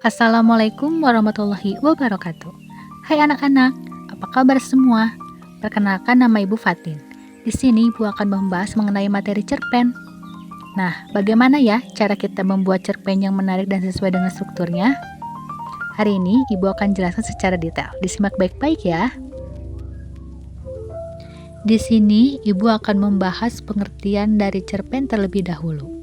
Assalamualaikum warahmatullahi wabarakatuh. Hai anak-anak, apa kabar semua? Perkenalkan, nama Ibu Fatin. Di sini Ibu akan membahas mengenai materi cerpen. Nah, bagaimana ya cara kita membuat cerpen yang menarik dan sesuai dengan strukturnya? Hari ini Ibu akan jelaskan secara detail. Disimak baik-baik ya. Di sini Ibu akan membahas pengertian dari cerpen terlebih dahulu.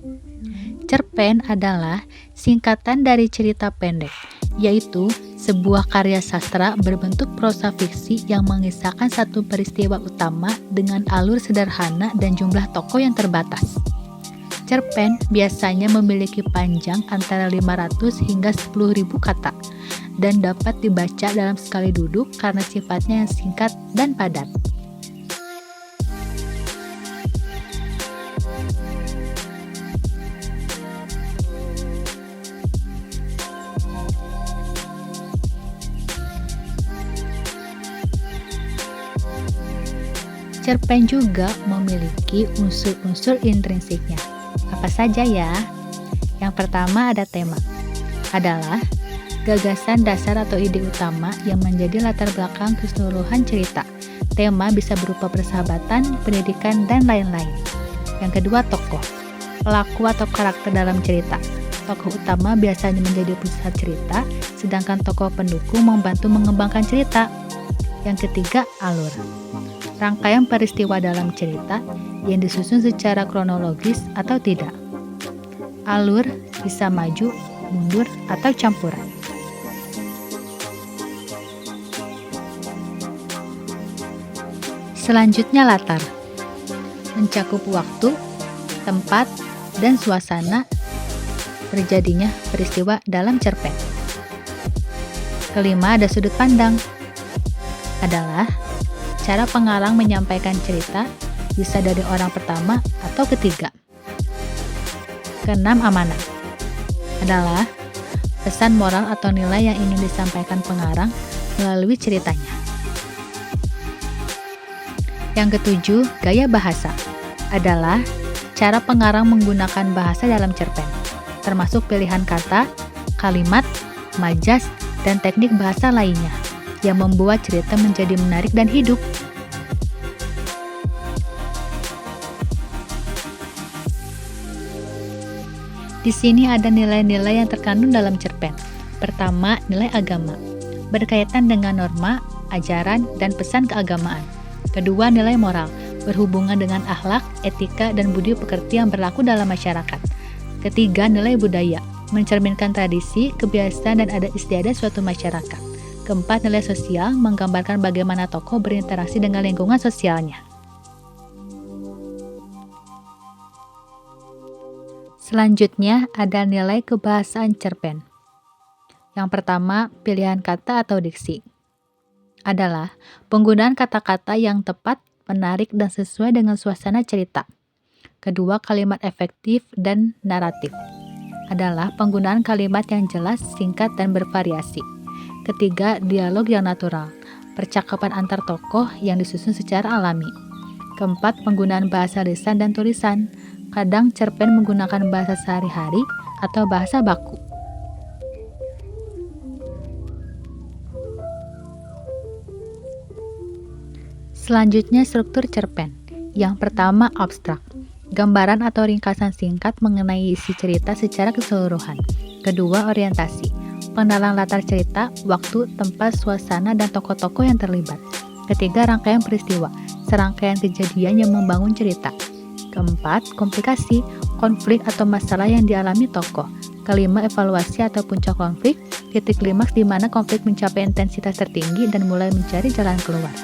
Cerpen adalah singkatan dari cerita pendek, yaitu sebuah karya sastra berbentuk prosa fiksi yang mengisahkan satu peristiwa utama dengan alur sederhana dan jumlah tokoh yang terbatas. Cerpen biasanya memiliki panjang antara 500 hingga 10.000 kata dan dapat dibaca dalam sekali duduk karena sifatnya yang singkat dan padat. Cerpen juga memiliki unsur-unsur intrinsiknya. Apa saja ya? Yang pertama ada tema. Adalah gagasan dasar atau ide utama yang menjadi latar belakang keseluruhan cerita. Tema bisa berupa persahabatan, pendidikan, dan lain-lain. Yang kedua, tokoh. Pelaku atau karakter dalam cerita. Tokoh utama biasanya menjadi pusat cerita, sedangkan tokoh pendukung membantu mengembangkan cerita. Yang ketiga, alur. Rangkaian peristiwa dalam cerita yang disusun secara kronologis atau tidak. Alur bisa maju, mundur, atau campuran. Selanjutnya latar. Mencakup waktu, tempat, dan suasana terjadinya peristiwa dalam cerpen. Kelima ada sudut pandang. Adalah cara pengarang menyampaikan cerita, bisa dari orang pertama atau ketiga. Keenam, amanat. Adalah pesan moral atau nilai yang ingin disampaikan pengarang melalui ceritanya. Yang ketujuh, gaya bahasa. Adalah cara pengarang menggunakan bahasa dalam cerpen, termasuk pilihan kata, kalimat, majas, dan teknik bahasa lainnya yang membuat cerita menjadi menarik dan hidup. Di sini ada nilai-nilai yang terkandung dalam cerpen. Pertama, nilai agama, berkaitan dengan norma, ajaran, dan pesan keagamaan. Kedua, nilai moral, berhubungan dengan akhlak, etika, dan budi pekerti yang berlaku dalam masyarakat. Ketiga, nilai budaya, mencerminkan tradisi, kebiasaan, dan adat istiadat suatu masyarakat. Keempat, nilai sosial, menggambarkan bagaimana tokoh berinteraksi dengan lingkungan sosialnya. Selanjutnya ada nilai kebahasaan cerpen. Yang pertama, pilihan kata atau diksi. Adalah penggunaan kata-kata yang tepat, menarik, dan sesuai dengan suasana cerita. Kedua, kalimat efektif dan naratif. Adalah penggunaan kalimat yang jelas, singkat, dan bervariasi. Ketiga, dialog yang natural, percakapan antar tokoh yang disusun secara alami. Keempat, penggunaan bahasa lisan dan tulisan. Kadang cerpen menggunakan bahasa sehari-hari atau bahasa baku. Selanjutnya, struktur cerpen. Yang pertama, abstrak. Gambaran atau ringkasan singkat mengenai isi cerita secara keseluruhan. Kedua, orientasi. Pengenalan latar cerita, waktu, tempat, suasana, dan tokoh-tokoh yang terlibat. Ketiga, rangkaian peristiwa, serangkaian kejadian yang membangun cerita. Keempat, komplikasi, konflik atau masalah yang dialami tokoh. Kelima, evaluasi atau puncak konflik, titik klimaks di mana konflik mencapai intensitas tertinggi dan mulai mencari jalan keluar.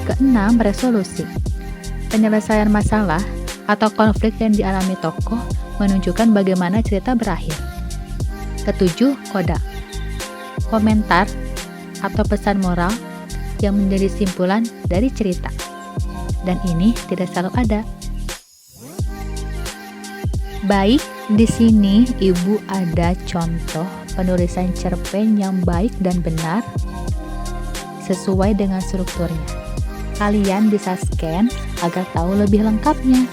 Keenam, resolusi, penyelesaian masalah atau konflik yang dialami tokoh menunjukkan bagaimana cerita berakhir. Ketujuh, koda, komentar atau pesan moral yang menjadi simpulan dari cerita. Dan ini tidak selalu ada. Baik, di sini Ibu ada contoh penulisan cerpen yang baik dan benar sesuai dengan strukturnya. Kalian bisa scan agar tahu lebih lengkapnya.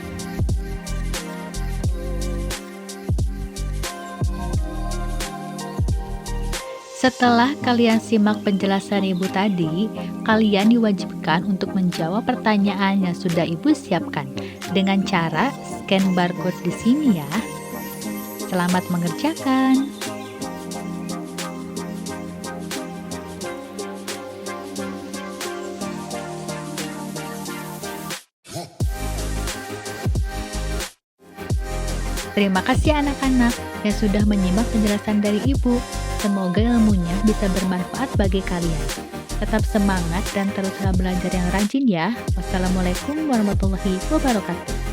Setelah kalian simak penjelasan Ibu tadi, kalian diwajibkan untuk menjawab pertanyaan yang sudah Ibu siapkan dengan cara scan barcode di sini ya. Selamat mengerjakan. Terima kasih anak-anak yang sudah menyimak penjelasan dari Ibu. Semoga ilmunya bisa bermanfaat bagi kalian. Tetap semangat dan teruslah belajar yang rajin ya. Wassalamualaikum warahmatullahi wabarakatuh.